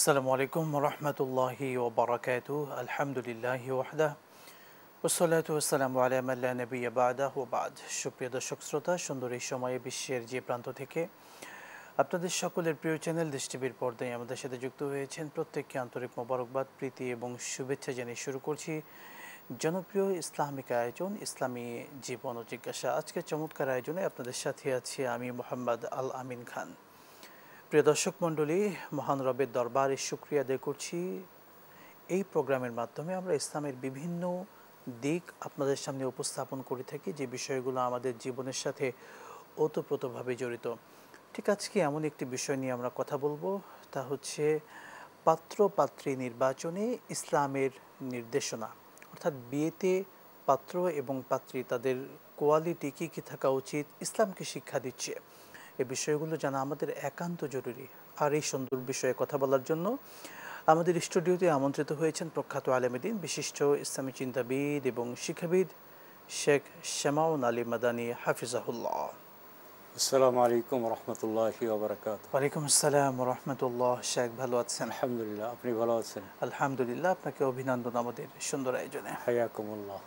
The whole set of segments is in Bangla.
আসসালামু আলাইকুম রহমতুল্লাহি ও বারাকাতু আলহামদুলিল্লাহি ওয়াহদা ওসলাতু ওয়াসসালামু আলা মান লা নাবিয়্যা বা'দাহু ওয়া বা'দ। সুপ্রিয় দর্শক শ্রোতা, সুন্দর এই সময়ে বিশ্বের যে প্রান্ত থেকে আপনাদের সকলের প্রিয় চ্যানেল দেশ টিভির পর্দায় আমাদের সাথে যুক্ত হয়েছেন প্রত্যেককে আন্তরিক মোবারকবাদ, প্রীতি এবং শুভেচ্ছা জানিয়ে শুরু করছি জনপ্রিয় ইসলামিক আয়োজন ইসলামী জীবন ও জিজ্ঞাসা। আজকের চমৎকার আয়োজনে আপনাদের সাথে আছি আমি মোহাম্মদ আল আমিন খান। প্রিয় দর্শক মণ্ডলী, মহান রবের দরবারে শুকরিয়া আদায় করছি। এই প্রোগ্রামের মাধ্যমে আমরা ইসলামের বিভিন্ন দিক আপনাদের সামনে উপস্থাপন করে থাকি, যে বিষয়গুলো আমাদের জীবনের সাথে ওতপ্রোতভাবে জড়িত। ঠিক আজকে এমন একটি বিষয় নিয়ে আমরা কথা বলবো, তা হচ্ছে পাত্র পাত্রী নির্বাচনে ইসলামের নির্দেশনা, অর্থাৎ বিয়েতে পাত্র এবং পাত্রী তাদের কোয়ালিটি কী কী থাকা উচিত, ইসলামকে শিক্ষা দিচ্ছে। এই বিষয়গুলো জানা আমাদের একান্ত জরুরি। আর এই সুন্দর বিষয়ে কথা বলার জন্য আমাদের স্টুডিওতে আমন্ত্রিত হয়েছেন প্রখ্যাত আলেমদ্বীন, বিশিষ্ট ইসলামী চিন্তাবিদ এবং শিক্ষাবিদ শেখ শামাউন আলী মাদানী হাফিজাহুল্লাহ। আসসালামু আলাইকুম রহমতুল্লাহি ওয়া বারাকাতুহু। ওয়ালাইকুম আসসালাম রহমতুল্লাহ। শেখ ভালো আছেন? আলহামদুলিল্লাহ, আপনি ভালো আছেন? আলহামদুলিল্লাহ। আপনাকে অভিনন্দন আমাদের সুন্দর আয়োজনে। হায়াকুমুল্লাহ।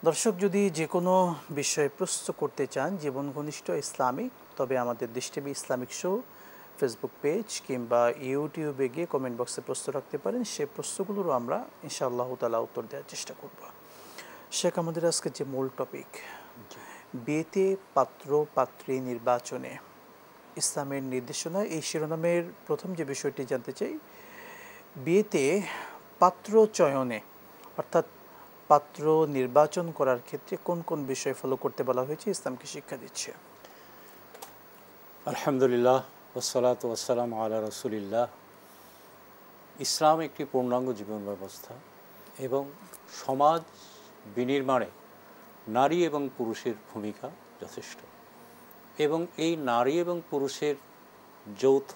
দর্শক যদি যে কোনো বিষয়ে প্রশ্ন করতে চান জীবন ঘনিষ্ঠ ইসলামিক, তবে আমাদের দেশ TV Islamic show Facebook page কিংবা ইউটিউবে গিয়ে কমেন্ট বক্সে প্রশ্ন রাখতে পারেন। সেই প্রশ্নগুলোরও আমরা ইনশাআল্লাহ তাআলা উত্তর দেওয়ার চেষ্টা করব। শেখ, আমাদের আজকে যে মূল টপিক, বিয়েতে পাত্র পাত্রী নির্বাচনে ইসলামের নির্দেশনা, এই শিরোনামের প্রথম যে বিষয়টি জানতে চাই, বিয়েতে পাত্র চয়নে অর্থাৎ পাত্র নির্বাচন করার ক্ষেত্রে কোন কোন বিষয় ফলো করতে বলা হয়েছে, ইসলামকে শিক্ষা দিচ্ছে? আলহামদুলিল্লাহ ওয়াসসালাতু ওয়াসসালামু আলা রাসূলিল্লাহ। ইসলাম একটি পূর্ণাঙ্গ জীবন ব্যবস্থা এবং সমাজ বিনির্মাণে নারী এবং পুরুষের ভূমিকা যথেষ্ট, এবং এই নারী এবং পুরুষের যৌথ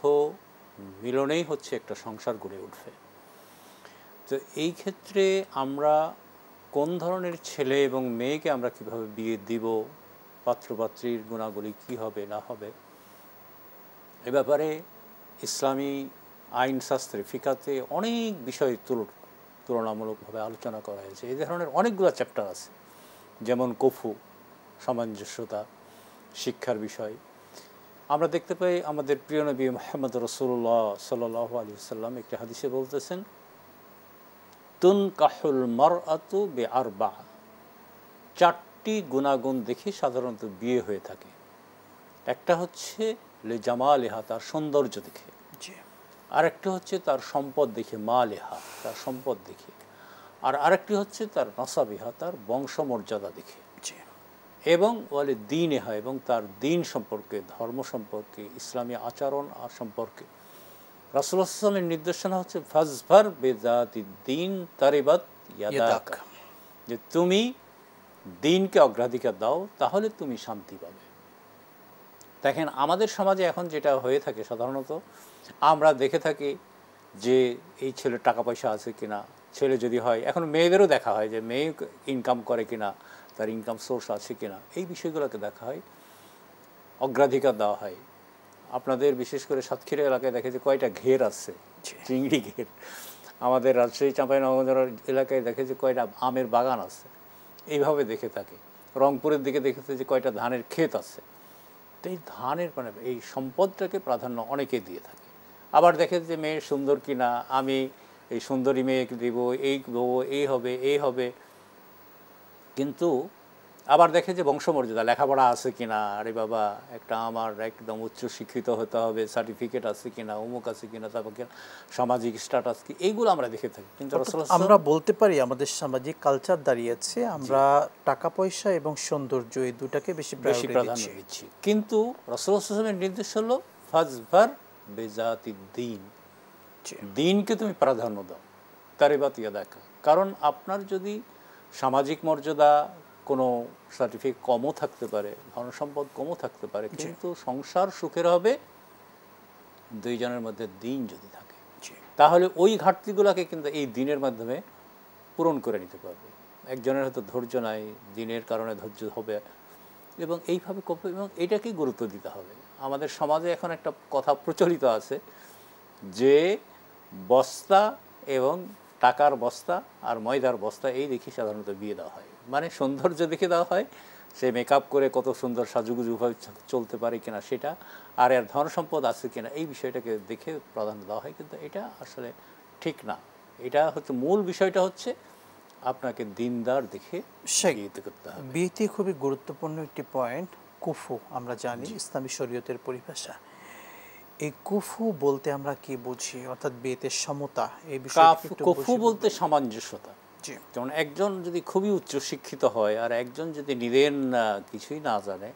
মিলনেই হচ্ছে একটা সংসার গড়ে উঠবে। তো এই ক্ষেত্রে আমরা কোন ধরনের ছেলে এবং মেয়েকে আমরা কিভাবে বিয়ে দিব, পাত্রপাত্রীর গুণাবলী কী হবে না হবে, এ ব্যাপারে ইসলামী আইনশাস্ত্রে ফিকাতে অনেক বিষয় তুলনামূলকভাবে আলোচনা করা হয়েছে। এই ধরনের অনেকগুলো চ্যাপ্টার আছে, যেমন কফু, সামঞ্জস্যতা, শিক্ষার বিষয়। আমরা দেখতে পাই আমাদের প্রিয় নবী মুহাম্মদ রাসূলুল্লাহ সাল্লাল্লাহু আলাইহি ওয়াসাল্লাম একটি হাদিসে বলতেছেন, তুনকাহুল মারআতু বিআরবা, চারটি গুণাগুণ দেখে সাধারণত বিয়ে হয়ে থাকে। একটা হচ্ছে লিজামালিহা, তার সৌন্দর্য দেখে। আরেকটি হচ্ছে তার সম্পদ দেখে, মালিহা, তার সম্পদ দেখে। আর আরেকটি হচ্ছে তার নাসাবিহা, তার বংশমর্যাদা দেখে। এবং ওয়ালি দ্বীনিহা, এবং তার দ্বীন সম্পর্কে, ধর্ম সম্পর্কে, ইসলামী আচরণ আর সম্পর্কে। রাসূলুল্লাহ সাল্লাল্লাহু আলাইহি ওয়াসাল্লামের নির্দেশনা হচ্ছে ফাজফার বিযাতি দ্বীন তারিবাত ইয়াদাক, যে তুমি দ্বীনকে অগ্রাধিকার দাও, তাহলে তুমি শান্তি পাবে। দেখেন, আমাদের সমাজে এখন যেটা হয়ে থাকে, সাধারণত আমরা দেখে থাকি যে এই ছেলে টাকা পয়সা আছে কিনা, ছেলে যদি হয়, এখন মেয়েদেরও দেখা হয় যে মেয়ে ইনকাম করে কিনা, তার ইনকাম সোর্স আছে কিনা, এই বিষয়গুলোকে দেখা হয়, অগ্রাধিকার দেওয়া হয়। আপনাদের বিশেষ করে সাতক্ষীরা এলাকায় দেখে যে কয়টা ঘের আছে, চিংড়ি ঘের। আমাদের রাজশাহী চাঁপাইনবাবগঞ্জ এলাকায় দেখে যে কয়টা আমের বাগান আছে, এইভাবে দেখে থাকে। রংপুরের দিকে দেখেছে যে কয়টা ধানের ক্ষেত আছে। তো এই ধানের মানে এই সম্পদটাকে প্রাধান্য অনেকে দিয়ে থাকে। আবার দেখে যে মেয়ে সুন্দর কিনা, আমি এই সুন্দরী মেয়েকে দেব, এই দেবো, এই হবে, এই হবে। কিন্তু আবার দেখে যে বংশমর্যাদা, লেখাপড়া আছে কিনা, আরে বাবা একটা আমার একদম উচ্চ শিক্ষিত হতে হবে, সার্টিফিকেট আছে কিনা, অমুক আছে কিনা, তারপর সামাজিক স্ট্যাটাস কি, এইগুলো আমরা দেখে থাকি। কিন্তু আমরা বলতে পারি আমাদের সামাজিক কালচার দাঁড়িয়েছে, আমরা টাকা পয়সা এবং সৌন্দর্য এই দুটাকে বেশি প্রাধান্য দিচ্ছি। কিন্তু রাসূলুল্লাহ সাল্লাল্লাহু আলাইহি ওয়াসাল্লামের নির্দেশ হলো ফাজফার বিযাতি দ্বীন, দ্বীনকে তুমি প্রাধান্য দাও, তারিবাত ইয়াদাকা। কারণ আপনার যদি সামাজিক মর্যাদা, কোনো সার্টিফিকেট কমও থাকতে পারে, ধনসম্পদ কমও থাকতে পারে, কিন্তু সংসার সুখের হবে দুইজনের মধ্যে দ্বীন যদি থাকে, তাহলে ওই ঘাটতিগুলোকে কিন্তু এই দ্বীনের মাধ্যমে পূরণ করে নিতে পারবে। একজনের হয়তো ধৈর্য নাই, দ্বীনের কারণে ধৈর্য হবে, এবং এইভাবে করবে, এবং এটাকেই গুরুত্ব দিতে হবে। আমাদের সমাজে এখন একটা কথা প্রচলিত আছে যে বস্তা এবং টাকার বস্তা আর ময়দার বস্তা এই দেখে সাধারণত বিয়ে দেওয়া হয়, মানে সৌন্দর্য দেখে দেওয়া হয়, সে মেকআপ করে কত সুন্দর সাজুগুজুভাবে চলতে পারে কিনা সেটা, আর এর ধন সম্পদ আছে কিনা এই বিষয়টাকে দেখে প্রাধান্য দেওয়া হয়। কিন্তু এটা আসলে ঠিক না। এটা হচ্ছে মূল বিষয়টা হচ্ছে আপনাকে দিনদার দেখে বিয়ে করতে হবে। বিয়েতে খুবই গুরুত্বপূর্ণ একটি পয়েন্ট কুফু, আমরা জানি ইসলামী শরীয়তের পরিভাষা। এই কুফু বলতে আমরা কি বুঝি, অর্থাৎ বিয়েতে সমতা, এই বিষয়ে কুফু বলতে সামঞ্জস্যতা। যেমন একজন যদি খুবই উচ্চ শিক্ষিত হয় আর একজন যদি নিদেন কিছুই না জানে,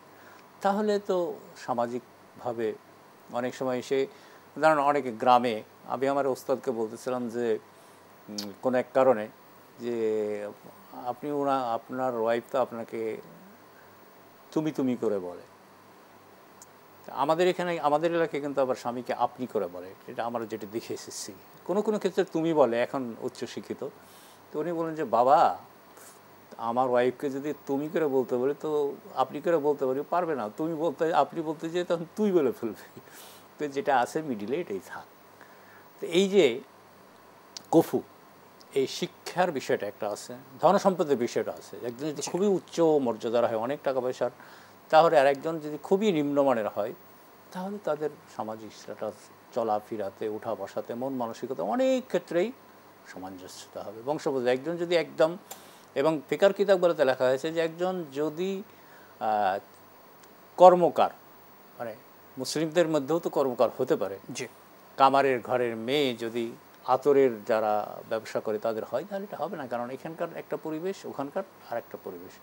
তাহলে তো সামাজিকভাবে অনেক সময় সে, ধরেন অনেকে গ্রামে, আমি আমার ওস্তাদকে বলতেছিলাম যে কোনো এক কারণে যে আপনি আপনার ওয়াইফ তো আপনাকে তুমি তুমি করে বলে, আমাদের এখানে আমাদের এলাকায় কিন্তু আবার স্বামীকে আপনি করে বলে, এটা আমরা যেটা দেখে এসেছি। কোনো কোনো ক্ষেত্রে তুমি বলে, এখন উচ্চশিক্ষিত। তো উনি বলেন যে বাবা, আমার ওয়াইফকে যদি তুমি করে বলতে বলি তো আপনি করে বলতে পারি, পারবে না। তুমি বলতে আপনি বলতে যে তখন তুই বলে ফেলবে। তো যেটা আছে মিডিলে এটাই থাক। তো এই যে কফু, এই শিক্ষার বিষয়টা একটা আছে, ধনসম্পদের বিষয়টা আছে। একজন যদি খুবই উচ্চ মর্যাদার হয়, অনেক টাকা পয়সার, তাহলে আর একজন যদি খুবই নিম্নমানের হয়, তাহলে তাদের সামাজিক স্ট্যাটাস, চলাফেরাতে, উঠা বসাতে, মন মানসিকতা অনেক ক্ষেত্রেই সামঞ্জস্যতা হবে। বংশপদ্ধতি একজন যদি একদম, এবং ফিকার কিতাবগুলোতে লেখা হয়েছে যে একজন যদি কর্মকার, মানে মুসলিমদের মধ্যেও তো কর্মকার হতে পারে, কামারের ঘরের মেয়ে যদি আতরের যারা ব্যবসা করে তাদের হয়, তাহলে এটা হবে না। কারণ এখানকার একটা পরিবেশ, ওখানকার আর একটা পরিবেশ।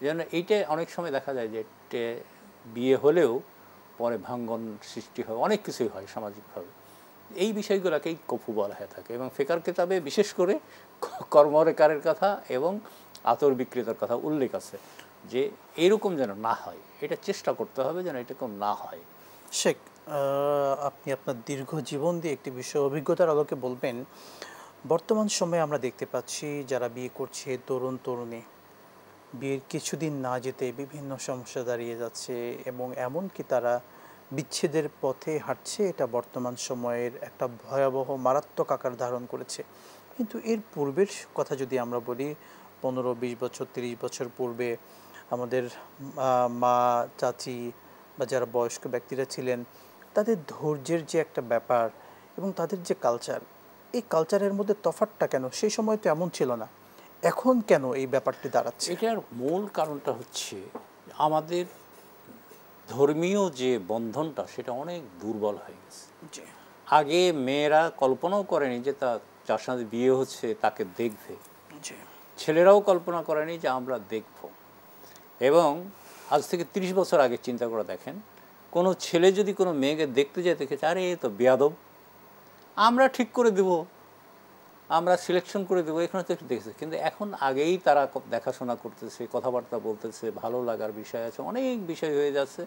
এই জন্য এইটা অনেক সময় দেখা যায় যে বিয়ে হলেও পরে ভাঙ্গন সৃষ্টি হয়, অনেক কিছুই হয় সামাজিকভাবে। এই বিষয়গুলোকেই কফু বলা হয়ে থাকে। এবং ফিকার কিতাবে বিশেষ করে কর্মরেকারের কথা এবং আতর বিক্রেতার কথা উল্লেখ আছে যে এরকম যেন না হয়, এটা চেষ্টা করতে হবে যেন এরকম না হয়। শেখ, আপনি আপনার দীর্ঘ জীবন দিয়ে একটি বিষয় অভিজ্ঞতার আলোকে বলবেন, বর্তমান সময়ে আমরা দেখতে পাচ্ছি যারা বিয়ে করছে তরুণ তরুণী, বিয়ের কিছুদিন না যেতে বিভিন্ন সমস্যা দাঁড়িয়ে যাচ্ছে এবং এমনকি তারা বিচ্ছেদের পথে হাঁটছে। এটা বর্তমান সময়ের একটা ভয়াবহ মারাত্মক আকার ধারণ করেছে। কিন্তু এর পূর্বের কথা যদি আমরা বলি, 15-20 বছর 30 বছর পূর্বে আমাদের মা, চাচি বা যারা বয়স্ক ব্যক্তিরা ছিলেন, তাদের ধৈর্যের যে একটা ব্যাপার এবং তাদের যে কালচার, এই কালচারের মধ্যে তফাৎটা কেন? সেই সময় তো এমন ছিল না, এখন কেন এই ব্যাপারটি দাঁড়াচ্ছে? এটার মূল কারণটা হচ্ছে আমাদের ধর্মীয় যে বন্ধনটা সেটা অনেক দুর্বল হয়ে গেছে। আগে মেয়েরা কল্পনাও করেনি যে যার সাথে বিয়ে হচ্ছে তাকে দেখবে, ছেলেরাও কল্পনা করেনি যে আমরা দেখব। এবং আজ থেকে 30 বছর আগে চিন্তা করে দেখেন, কোনো ছেলে যদি কোনো মেয়েকে দেখতে যায় দেখেছে, আরে এ তো বেয়াদব, আমরা ঠিক করে দেব, আমরা সিলেকশন করে দেবো, এখানে তো একটু দেখেছে। কিন্তু এখন আগেই তারা দেখাশোনা করতেছে, কথাবার্তা বলতেছে, ভালো লাগার বিষয় আছে, অনেক বিষয় হয়ে যাচ্ছে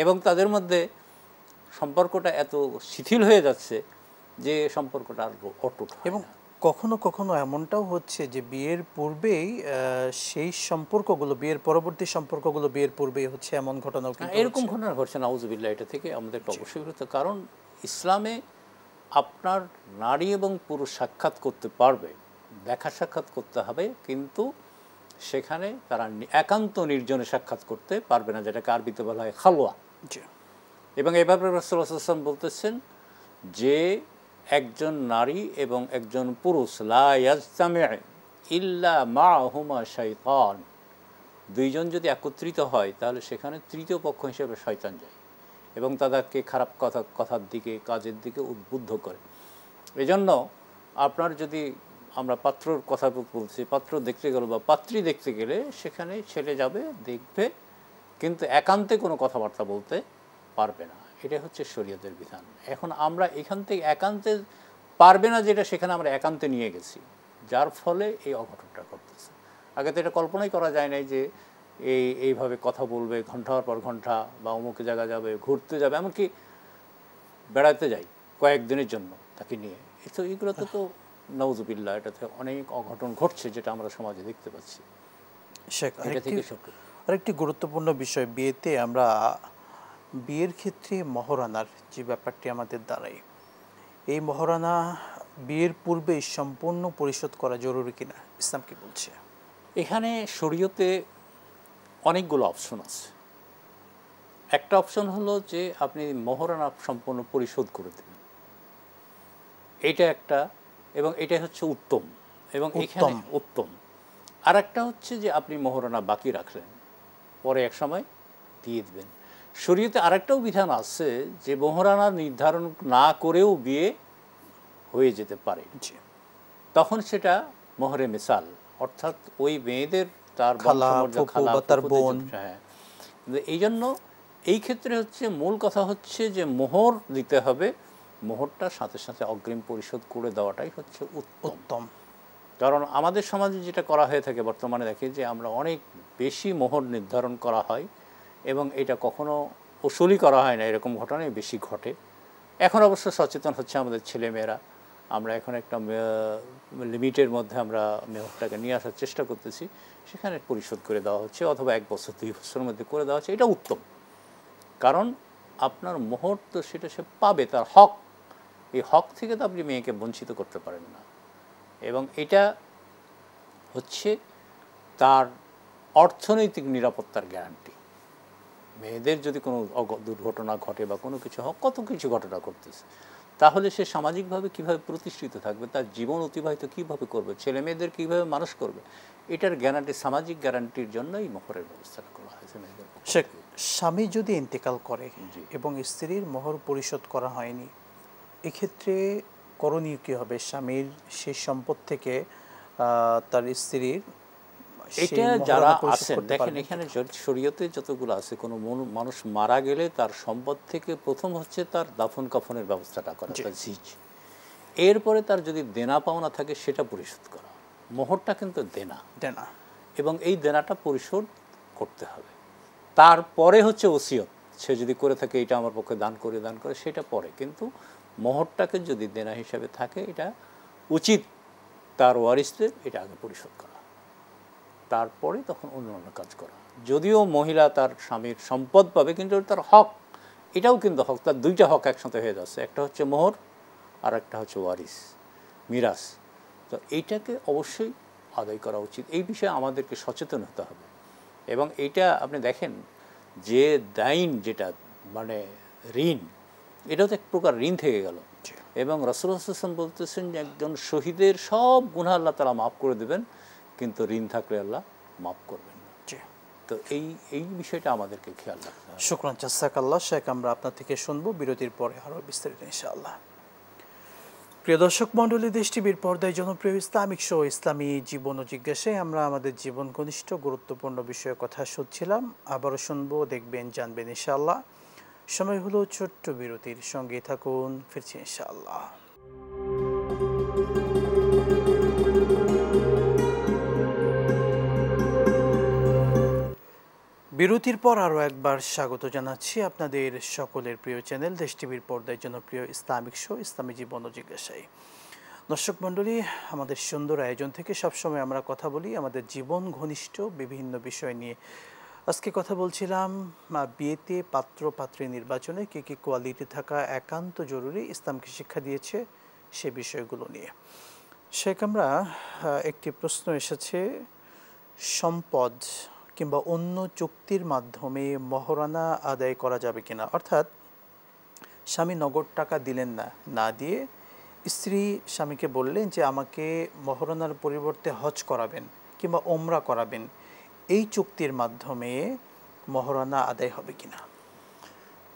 এবং তাদের মধ্যে সম্পর্কটা এত শিথিল হয়ে যাচ্ছে যে সম্পর্কটা আর অটুট। এবং কখনো কখনো এমনটাও হচ্ছে যে বিয়ের পূর্বেই সেই সম্পর্কগুলো বিয়ের পরবর্তী সম্পর্কগুলো বিয়ের পূর্বেই হচ্ছে, এমন ঘটনাও কিন্তু এরকম ঘটনা ঘটছে নাউজুবিল্লাহ। এটা থেকে আমাদের অবশ্যই বিরত। কারণ ইসলামে আপনার নারী এবং পুরুষ সাক্ষাৎ করতে পারবে, দেখা সাক্ষাৎ করতে হবে, কিন্তু সেখানে তারা একান্ত নির্জনে সাক্ষাৎ করতে পারবে না, যেটাকে আরবিতে বলা হয় খালওয়া। এবং এভাবে রাসূলুল্লাহ সাল্লাল্লাহু আলাইহি ওয়াসাল্লাম বলতেছেন যে একজন নারী এবং একজন পুরুষ লা ইয়াজতামি' ইল্লা মা'হুমা শাইতান, দুইজন যদি একত্রিত হয় তাহলে সেখানে তৃতীয় পক্ষ হিসেবে শয়তান যায় এবং তাদেরকে খারাপ কথার দিকে, কাজের দিকে উদ্বুদ্ধ করে। এজন্য আপনার যদি আমরা পাত্রর কথা বলছি, পাত্র দেখতে গেল বা পাত্রী দেখতে গেলে সেখানে ছেলে যাবে, দেখবে, কিন্তু একান্তে কোনো কথাবার্তা বলতে পারবে না। এটা হচ্ছে শরীয়তের বিধান। এখন আমরা এখান থেকে একান্তে পারবে না যেটা, সেখানে আমরা একান্তে নিয়ে গেছি, যার ফলে এই অঘটনটা ঘটতেছে। আগে তো এটা কল্পনাই করা যায় নাই যে এইভাবে কথা বলবে ঘন্টার পর ঘন্টা, বা অমুক জায়গা যাবে, ঘুরতে যাবে, এমনকি বেড়াতে যাই কয়েকদিনের জন্য তাকে নিয়ে। তো এগুলোতে তো নাউজুবিল্লাহ, এটাতে অনেক অঘটন ঘটছে যেটা আমরা সমাজে দেখতে পাচ্ছি। আরেকটি গুরুত্বপূর্ণ বিষয়, বিয়েতে আমরা বিয়ের ক্ষেত্রে মহরানার যে ব্যাপারটি আমাদের দাঁড়ায়, এই মহরানা বিয়ের পূর্বে সম্পূর্ণ পরিশোধ করা জরুরি কিনা, ইসলাম কি বলছে? এখানে শরীয়তে অনেকগুলো অপশন আছে। একটা অপশন হলো যে আপনি মহরানা সম্পূর্ণ পরিশোধ করে দেবেন, এটা একটা, এবং এটা হচ্ছে উত্তম, এবং এখানে উত্তম। আর একটা হচ্ছে যে আপনি মহরানা বাকি রাখলেন, পরে এক সময় দিয়ে দেবেন। শরীয়তে আরেকটাও বিধান আছে যে মহরানা নির্ধারণ না করেও বিয়ে হয়ে যেতে পারে, তখন সেটা মোহরে মিসাল, অর্থাৎ ওই মেয়েদের তার বোন। হ্যাঁ, এই জন্য এই ক্ষেত্রে হচ্ছে মূল কথা হচ্ছে যে মোহর দিতে হবে, মোহরটা সাথে সাথে অগ্রিম পরিশোধ করে দেওয়াটাই হচ্ছে উত্তম। কারণ আমাদের সমাজে যেটা করা হয়ে থাকে বর্তমানে দেখি যে আমরা অনেক বেশি মোহর নির্ধারণ করা হয় এবং এটা কখনো উসুলি করা হয় না, এরকম ঘটনাই বেশি ঘটে। এখন অবশ্য সচেতন হচ্ছে আমাদের ছেলেমেয়েরা, আমরা এখন একটা লিমিটের মধ্যে আমরা মোহরটাকে নিয়ে আসার চেষ্টা করতেছি, সেখানে পরিশোধ করে দেওয়া হচ্ছে, অথবা 1 বছর 2 বছরের মধ্যে করে দেওয়া হচ্ছে। এটা উত্তম, কারণ আপনার মোহর তো সেটা সে পাবে, তার হক, এই হক থেকে তো আপনি মেয়েকে বঞ্চিত করতে পারেন না। এবং এটা হচ্ছে তার অর্থনৈতিক নিরাপত্তার গ্যারান্টি। মেয়েদের যদি কোনো দুর্ঘটনা ঘটে বা কোনো কিছু হোক, কত কিছু ঘটনা ঘটতেছে, তাহলে সে সামাজিকভাবে কিভাবে প্রতিষ্ঠিত থাকবে, তার জীবন অতিবাহিত কিভাবে করবে, ছেলে মেয়েদের কীভাবে মানুষ করবে, এটার গ্যারান্টি, সামাজিক গ্যারান্টির জন্যই মোহরের ব্যবস্থাটা করা হয়েছে মেয়েদের। স্বামী যদি ইন্তেকাল করে এবং স্ত্রীর মোহর পরিশোধ করা হয়নি, এক্ষেত্রে করণীয় কী হবে? স্বামীর সেই সম্পদ থেকে তার স্ত্রীর, এটা যারা আছেন, দেখেন এখানে শরীয়তে যতগুলো আছে, কোনো মানুষ মারা গেলে তার সম্পদ থেকে প্রথম হচ্ছে তার দাফন কাফনের ব্যবস্থাটা করা, এরপরে তার যদি দেনা পাওনা থাকে সেটা পরিশোধ করা। মোহরটা কিন্তু দেনা, এবং এই দেনাটা পরিশোধ করতে হবে। তারপরে হচ্ছে ওসিয়ত, সে যদি করে থাকে এটা আমার পক্ষে দান করে সেটা পরে, কিন্তু মোহরটাকে যদি দেনা হিসাবে থাকে এটা উচিত তার ওয়ারিসদের এটা আগে পরিশোধ করা, তারপরে তখন অন্য কাজ করা। যদিও মহিলা তার স্বামীর সম্পদ পাবে, কিন্তু তার হক, এটাও কিন্তু হক, তার দুইটা হক একসাথে হয়ে যাচ্ছে, একটা হচ্ছে মোহর আর একটা হচ্ছে ওয়ারিস, মিরাস। তো এইটাকে অবশ্যই আদায় করা উচিত, এই বিষয়ে আমাদেরকে সচেতন হতে হবে। এবং এইটা আপনি দেখেন যে দাইন, যেটা মানে ঋণ, এটাও তো এক প্রকার ঋণ থেকে গেল। এবং রাসূলুল্লাহ সাল্লাল্লাহু আলাইহি ওয়াসাল্লাম বলতেছেন যে একজন শহীদের সব গুনাহ আল্লাহ তাআলা মাফ করে দেবেন, কিন্তু ঋণ থাকলে আল্লাহ মাফ করবেন না। তো এই বিষয়টা আমাদেরকে খেয়াল রাখতে হবে। শুকরান, জাযাকাল্লাহ। শেখ, আমরা আপনার থেকে শুনবো বিরতির পরে আরও বিস্তারিত ইনশাআল্লাহ। প্রিয় দর্শক মণ্ডলী, দেশ টিভির পর্দায় জনপ্রিয় ইসলামিক শো ইসলামী জীবন ও জিজ্ঞাসায় আমরা আমাদের জীবন ঘনিষ্ঠ গুরুত্বপূর্ণ বিষয়ে কথা শুনছিলাম। আবারও শুনবো, দেখবেন, জানবেন ইনশাআল্লাহ। সময় হলো ছোট্ট বিরতির, সঙ্গে থাকুন, ফিরছি ইনশাআল্লাহ। বিরতির পর আরও একবার স্বাগত জানাচ্ছি আপনাদের সকলের প্রিয় চ্যানেল দেশ টিভির পর্দায় জনপ্রিয় ইসলামিক শো ইসলামী জীবন ও জিজ্ঞাসায়। দর্শক মণ্ডলী, আমাদের সুন্দর আয়োজন থেকে সবসময় আমরা কথা বলি আমাদের জীবন ঘনিষ্ঠ বিভিন্ন বিষয় নিয়ে। আজকে কথা বলছিলাম বিয়েতে পাত্র পাত্রী নির্বাচনে কী কী কোয়ালিটি থাকা একান্ত জরুরি, ইসলামকে শিক্ষা দিয়েছে সে বিষয়গুলো নিয়ে। শেখ, আমরা একটি প্রশ্ন এসেছে, সম্পদ কিংবা অন্য চুক্তির মাধ্যমে মহারণা আদায় করা যাবে কিনা, অর্থাৎ স্বামী নগদ টাকা দিলেন না, না দিয়ে স্ত্রী স্বামীকে বললেন যে আমাকে মহারণার পরিবর্তে হজ করাবেন কিংবা ওমরা করাবেন, এই চুক্তির মাধ্যমে মহারণা আদায় হবে কিনা?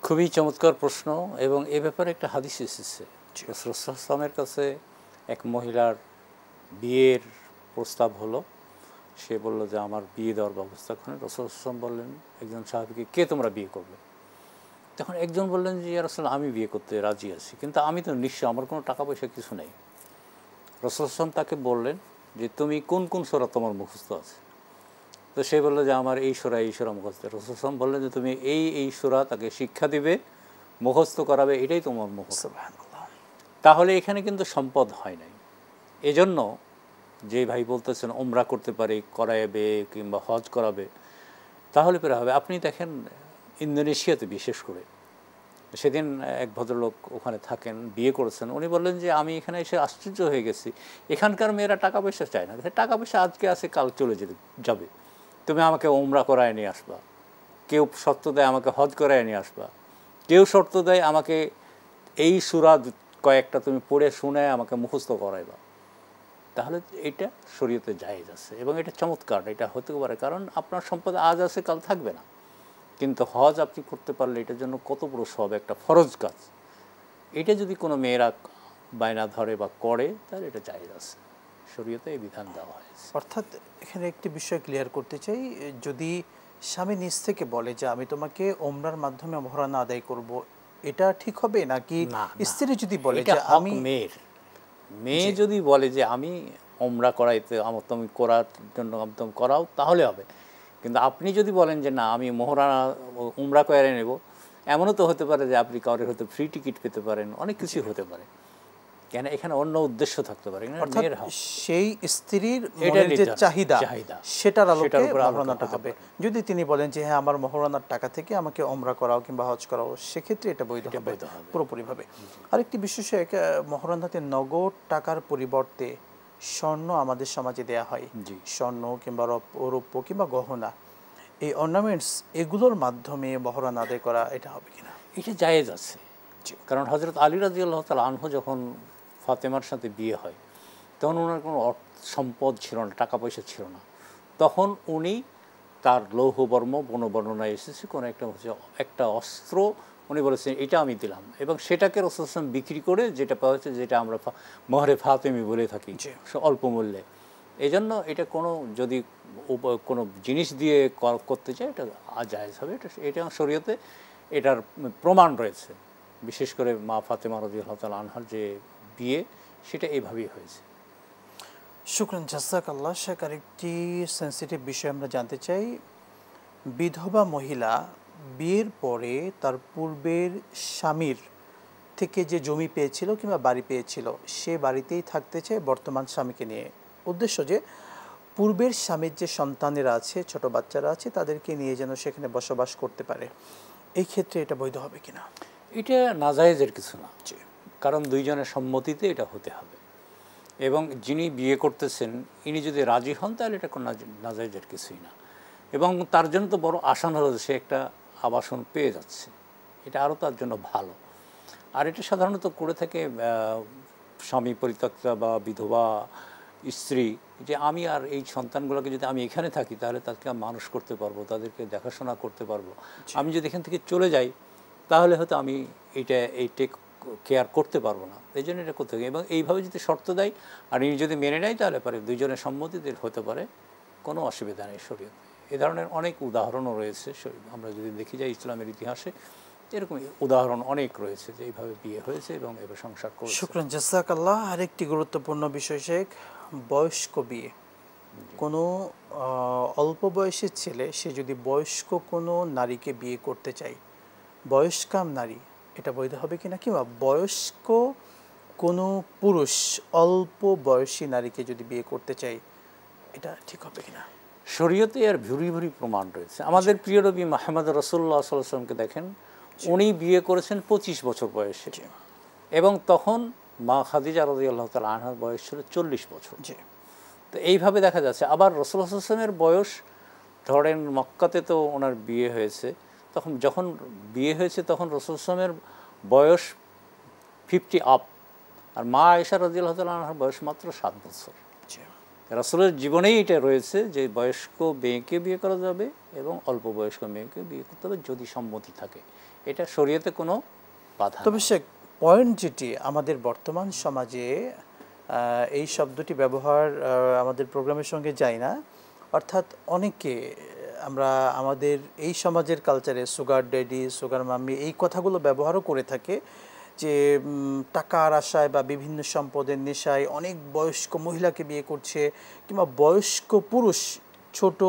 খুবই চমৎকার প্রশ্ন, এবং এ ব্যাপারে একটা হাদিস এসেছে। রাসূলুল্লাহ সাল্লাল্লাহু আলাইহি ওয়াসাল্লামের কাছে এক মহিলার বিয়ের প্রস্তাব হলো, সে বলল যে আমার বিয়ে দেওয়ার ব্যবস্থা করেন। রাসূলুল্লাহ সাল্লাল্লাহু আলাইহি ওয়াসাল্লাম বললেন একজন সাহাবীকে, কে তোমরা বিয়ে করবে? তখন একজন বললেন যে ইয়া রাসূলুল্লাহ, আমি বিয়ে করতে রাজি আছি, কিন্তু আমি তো নিঃস্ব, আমার কোনো টাকা পয়সা কিছু নেই। রাসূলুল্লাহ সাল্লাল্লাহু আলাইহি ওয়াসাল্লাম তাকে বললেন যে তুমি কোন কোন সূরা তোমার মুখস্থ আছে? তো সে বললো যে আমার এই সূরা মুখস্থ। রাসূলুল্লাহ সাল্লাল্লাহু আলাইহি ওয়াসাল্লাম বললেন যে তুমি এই সূরা তাকে শিক্ষা দিবে, মুখস্থ করাবে, এটাই তোমার মুখস্থ। তাহলে এখানে কিন্তু সম্পদ হয় নাই। এজন্য যে ভাই বলতেছেন ওমরা করতে পারে, করাবে কিংবা হজ করাবে, তাহলে পরে হবে। আপনি দেখেন ইন্দোনেশিয়াতে বিশেষ করে সেদিন এক ভদ্রলোক ওখানে থাকেন, বিয়ে করেছেন, উনি বললেন যে আমি এখানে এসে আশ্চর্য হয়ে গেছি, এখানকার মেয়েরা টাকা পয়সা চায় না, টাকা পয়সা আজকে আছে কাল চলে যাবে, তুমি আমাকে ওমরা করায় নিয়ে আসবা, কেউ শর্ত দেয় আমাকে হজ করায় নিয়ে আসবা, কেউ শর্ত দেয় আমাকে এই সূরা কয়েকটা তুমি পড়ে শুনে আমাকে মুখস্থ করাইবা, তাহলে এটা শরীয়তে জায়েজ আছে এবং এটা চমৎকার, এটা হতে পারে। কারণ আপনার সম্পদ আজ আছে কাল থাকবে না, কিন্তু হজ আপনি করতে পারলে এটার জন্য কত বড় সব একটা ফরজ কাজ, এটা যদি কোনো মেয়েরা বায়না ধরে বা করে তাহলে এটা জায়েজ আছে, শরীয়তে এই বিধান দেওয়া হয়েছে। অর্থাৎ এখানে একটি বিষয় ক্লিয়ার করতে চাই, যদি স্বামী নিজ থেকে বলে যে আমি তোমাকে ওমরার মাধ্যমে মহরানা আদায় করব, এটা ঠিক হবে নাকি স্ত্রী যদি বলে যে আমি মেয়ে যদি বলে যে আমি ওমরা করাইতে আমার তুমি করার জন্য তুমি করাও তাহলে হবে, কিন্তু আপনি যদি বলেন যে না আমি মহরানা উমরা করে নেব, এমনও তো হতে পারে যে আপনি কাউরে হয়তো ফ্রি টিকিট পেতে পারেন, অনেক কিছু হতে পারে, কেন এখানে অন্য উদ্দেশ্য থাকতে পারে, সেই স্ত্রীর মনের যে চাহিদা সেটার আলোকে মহরানাটা হবে। যদি তিনি বলেন যে হ্যাঁ আমার মহরানার টাকা থেকে আমাকে ওমরা করাও কিংবা হজ করাও, সেক্ষেত্রে এটা বৈধ হবে পুরোপুরিভাবে। আরেকটি বিষয়, মহরানাতে নগদ টাকার পরিবর্তে স্বর্ণ আমাদের সমাজে দেয়া হয়, স্বর্ণ কিংবা রৌপ্য কিংবা গহনা, এই অর্নামেন্টস, এগুলোর মাধ্যমে মহরানা আদায় করা এটা হবে কিনা? এটা জায়েজ আছে, কারণ হযরত আলী রাদিয়াল্লাহু তাআলা আনহু যখন ফাতেমার সাথে বিয়ে হয় তখন ওনার কোনো সম্পদ ছিল না, টাকা পয়সা ছিল না, তখন উনি তার লৌহবর্ম বর্ণনায় এসেছে কোনো একটা অস্ত্র উনি বলেছেন এটা আমি দিলাম, এবং সেটাকে রাসূল সাল্লাল্লাহু আলাইহি ওয়াসাল্লাম বিক্রি করে যেটা পাওয়া যাচ্ছে, যেটা আমরা মহরে ফাতেমি বলে থাকি, অল্প মূল্যে। এই জন্য এটা কোনো যদি কোনো জিনিস দিয়ে করতে চায় এটা জায়েজ হবে, এটা শরীয়তে এটার প্রমাণ রয়েছে, বিশেষ করে মা ফাতেমা রাদিয়াল্লাহু তাআলা আনহার যে বিয়ে সেটা এইভাবেই হয়েছে। শুকরান, জাযাকাল্লাহ। শেখ, আরেকটি সেন্সিটিভ বিষয় আমরা জানতে চাই, বিধবা মহিলা বিয়ের পরে তার পূর্বের স্বামীর থেকে যে জমি পেয়েছিল কিংবা বাড়ি পেয়েছিল সে বাড়িতেই থাকতে চায় বর্তমান স্বামীকে নিয়ে, উদ্দেশ্য যে পূর্বের স্বামীর যে সন্তানেরা আছে, ছোট বাচ্চারা আছে, তাদেরকে নিয়ে যেন সেখানে বসবাস করতে পারে, এই ক্ষেত্রে এটা বৈধ হবে কিনা? এটা নাজায়েজের কিছু না, কারণ দুইজনের সম্মতিতে এটা হতে হবে, এবং যিনি বিয়ে করতেছেন ইনি যদি রাজি হন তাহলে এটা কোনো নাজায়েজের কিছুই না, এবং তার জন্য তো বড় আসান হলো সে একটা আবাসন পেয়ে যাচ্ছে, এটা আরও তার জন্য ভালো। আর এটা সাধারণত করে থাকে স্বামী পরিত্যক্তা বা বিধবা স্ত্রী, যে আমি আর এই সন্তানগুলোকে যদি আমি এখানে থাকি তাহলে তাদেরকে মানুষ করতে পারবো, তাদেরকে দেখাশোনা করতে পারবো, আমি যদি এখান থেকে চলে যাই তাহলে হয়তো আমি এই টেক কেয়ার করতে পারবো না, এই জন্য এটা করতে হবে। এবং এইভাবে যদি শর্ত দেয় আর ইনি যদি মেনে নেয় তাহলে পারে দুইজনের সম্মতিতে হতে পারে, কোনো অসুবিধা নেই শরীয়তে। এ ধরনের অনেক উদাহরণও রয়েছে, আমরা যদি দেখি যাই ইসলামের ইতিহাসে এরকম উদাহরণ অনেক রয়েছে যে এইভাবে বিয়ে হয়েছে এবং এবার সংসার করেছে। শুকরান, জাযাকাল্লাহ। আরেকটি গুরুত্বপূর্ণ বিষয় শেখ, বয়স্ক বিয়ে। কোনো অল্প বয়সের ছেলে সে যদি বয়স্ক কোনো নারীকে বিয়ে করতে চায়, বয়স্কাম নারী, এটা বৈধ হবে কিনা? কিংবা বয়স্ক কোনো পুরুষ অল্প বয়সী নারীকে যদি বিয়ে করতে চায়, এটা ঠিক হবে কিনা? শরীয়তে এর ভুরি ভুরি প্রমাণ রয়েছে। আমাদের প্রিয় নবী মুহাম্মদ রাসূলুল্লাহ সাল্লাল্লাহু আলাইহি ওয়াসাল্লামকে দেখেন, উনি বিয়ে করেছেন 25 বছর বয়সে, এবং তখন মা খাদিজা রাদিয়াল্লাহু তাআলা আনহার বয়স ছিল 40 বছর। তো এইভাবে দেখা যাচ্ছে। আবার রাসূলুল্লাহ সাল্লাল্লাহু আলাইহি ওয়াসাল্লামের বয়স, ধরেন মক্কাতে তো ওনার বিয়ে হয়েছে, তখন যখন বিয়ে হয়েছে তখন রাসূল সাল্লাল্লাহু আলাইহি ওয়াসাল্লামের বয়স 50 আপ, আর মা আয়েশা রাদিয়াল্লাহু তাআলা আনহার বয়স মাত্র 7 বছর। রাসূলের জীবনেই এটা রয়েছে যে বয়স্ক মেয়েকে বিয়ে করা যাবে এবং অল্প বয়স্ক মেয়েকে বিয়ে করতে হবে যদি সম্মতি থাকে, এটা শরীয়তে কোনো বাধা। তবে সে পয়েন্ট যেটি আমাদের বর্তমান সমাজে এই শব্দটি ব্যবহার আমাদের প্রোগ্রামের সঙ্গে যায় না, অর্থাৎ অনেকে আমরা আমাদের এই সমাজের কালচারে সুগার ড্যাডি, সুগার মাম্মি এই কথাগুলো ব্যবহারও করে থাকে, যে টাকার আশায় বা বিভিন্ন সম্পদের নেশায় অনেক বয়স্ক মহিলাকে বিয়ে করছে, কিংবা বয়স্ক পুরুষ ছোট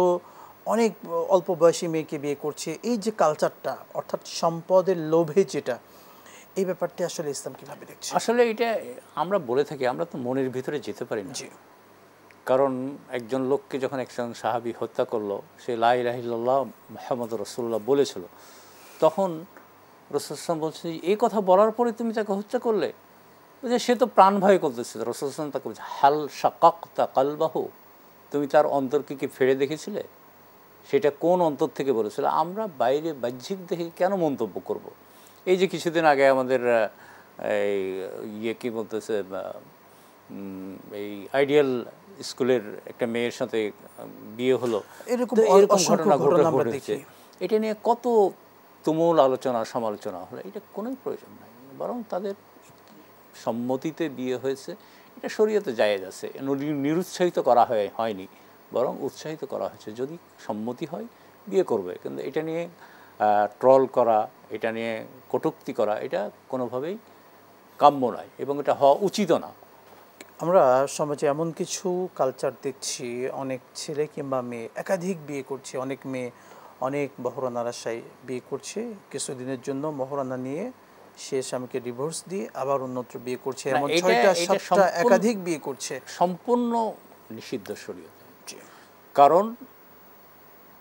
অনেক অল্প বয়সী মেয়েকে বিয়ে করছে। এই যে কালচারটা, অর্থাৎ সম্পদের লোভে যেটা, এই ব্যাপারটি আসলে ইসলাম কিভাবে দেখছে? আসলে এটা আমরা বলে থাকি, আমরা তো মনের ভিতরে যেতে পারি না। কারণ একজন লোককে যখন একজন সাহাবী হত্যা করলো, সে লা ইলাহা ইল্লাল্লাহ মুহাম্মাদুর রাসূলুল্লাহ বলেছিল, তখন রাসূল সাল্লাল্লাহু আলাইহি ওয়াসাল্লাম বলছেন এই কথা বলার পরে তুমি তাকে হত্যা করলে? যে সে তো প্রাণ ভয় করতেছে। রাসূল সাল্লাল্লাহু আলাইহি ওয়াসাল্লাম তাকে বলছে হাল শাকাকতা কালবাহু, তুমি তার অন্তরকে কি ফেড়ে দেখেছিলে? সেটা কোন অন্তর থেকে বলেছিল? আমরা বাইরে বাহ্যিক দেখে কেন মন্তব্য করব? এই যে কিছুদিন আগে আমাদের এই কি বলতেছে, এই আইডিয়াল স্কুলের একটা মেয়ের সাথে বিয়ে হলো, এরকম এরকম অসংখ্য ঘটনা ঘটনা আমরা ঘটেছে। দেখি। এটা নিয়ে কত তুমুল আলোচনা সমালোচনা হলো, এটা কোনোই প্রয়োজন নাই। বরং তাদের সম্মতিতে বিয়ে হয়েছে, এটা শরীয়তে জায়েজ আছে, নিরুৎসাহিত করা হয়নি, বরং উৎসাহিত করা হয়েছে। যদি সম্মতি হয় বিয়ে করবে, কিন্তু এটা নিয়ে ট্রল করা, এটা নিয়ে কটূক্তি করা, এটা কোনোভাবেই কাম্য নয় এবং এটা হওয়া উচিত না। আমরা সমাজে এমন কিছু কালচার দেখছি, অনেক ছেলে কিংবা মেয়ে একাধিক বিয়ে করছে, অনেক মেয়ে অনেক মহরানার আশায় বিয়ে করছে, কিছুদিনের জন্য মহরানা নিয়ে সে স্বামীকে ডিভোর্স দিয়ে আবার অন্যত্র বিয়ে করছে, এমন 6টা 7টা একাধিক বিয়ে করছে। সম্পূর্ণ নিষিদ্ধ শরীয়তে। কারণ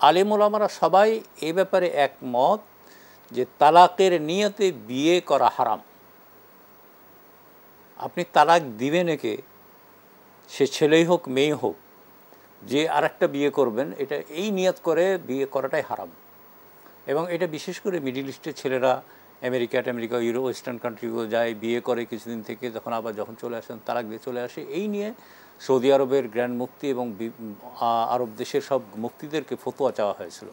আলেম ওলামারা সবাই এ ব্যাপারে একমত যে তালাকের নিয়তে বিয়ে করা হারাম। আপনি তালাক দিবেন একে, সে ছেলেই হোক মেয়ে হোক, যে আরেকটা বিয়ে করবেন, এটা এই নিয়ত করে বিয়ে করাটাই হারাম। এবং এটা বিশেষ করে মিডল ইস্টের ছেলেরা আমেরিকা ইউরো ওয়েস্টার্ন কান্ট্রিগুলো যায়, বিয়ে করে কিছুদিন থেকে যখন চলে আসেন তালাক দিয়ে চলে আসে। এই নিয়ে সৌদি আরবের গ্র্যান্ড মুফতি এবং আরব দেশের সব মুফতিদেরকে ফতোয়া চাওয়া হয়েছিল।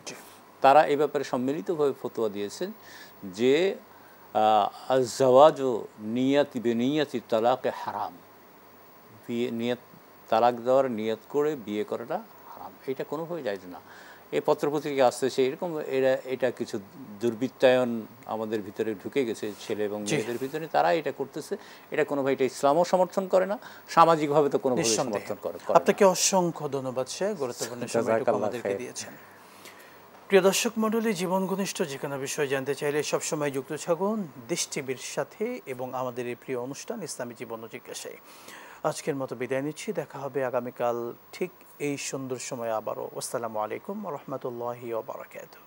তারা এই ব্যাপারে সম্মিলিতভাবে ফতোয়া দিয়েছেন যে আয-যাওয়াজু নিয়াতি বিনিয়াতি তালাকে হারাম, বিয়ে নিয়ত, তালাক দেওয়ার নিয়ত করে বিয়ে করাটা হারাম, এটা কোনোভাবেই জায়েজ না। এই পত্রপত্রিকা আসতেছে এরকম, এটা কিছু দুর্বৃত্তায়ন আমাদের ভিতরে ঢুকে গেছে ছেলে এবং মেয়েদের ভিতরে, তারা এটা করতেছে। এটা কোনোভাবে, এটা ইসলামও সমর্থন করে না, সামাজিকভাবে তো কোনোভাবে সমর্থন করে। আপনাকে অসংখ্য ধন্যবাদ, সে গুরুত্বপূর্ণ সময়টুকু আমাদেরকে দিয়েছেন। প্রিয় দর্শক মণ্ডলী, জীবন ঘনিষ্ঠ যে কোনো বিষয় জানতে চাইলে সবসময় যুক্ত থাকুন দেশ টিভির সাথে এবং আমাদের এই প্রিয় অনুষ্ঠান ইসলামী জীবন ও জিজ্ঞাসায়। আজকের মতো বিদায় নিচ্ছি, দেখা হবে আগামীকাল ঠিক এই সুন্দর সময় আবারও। আসসালামু আলাইকুম ওয়া রাহমাতুল্লাহি ওয়া বারাকাতুহু।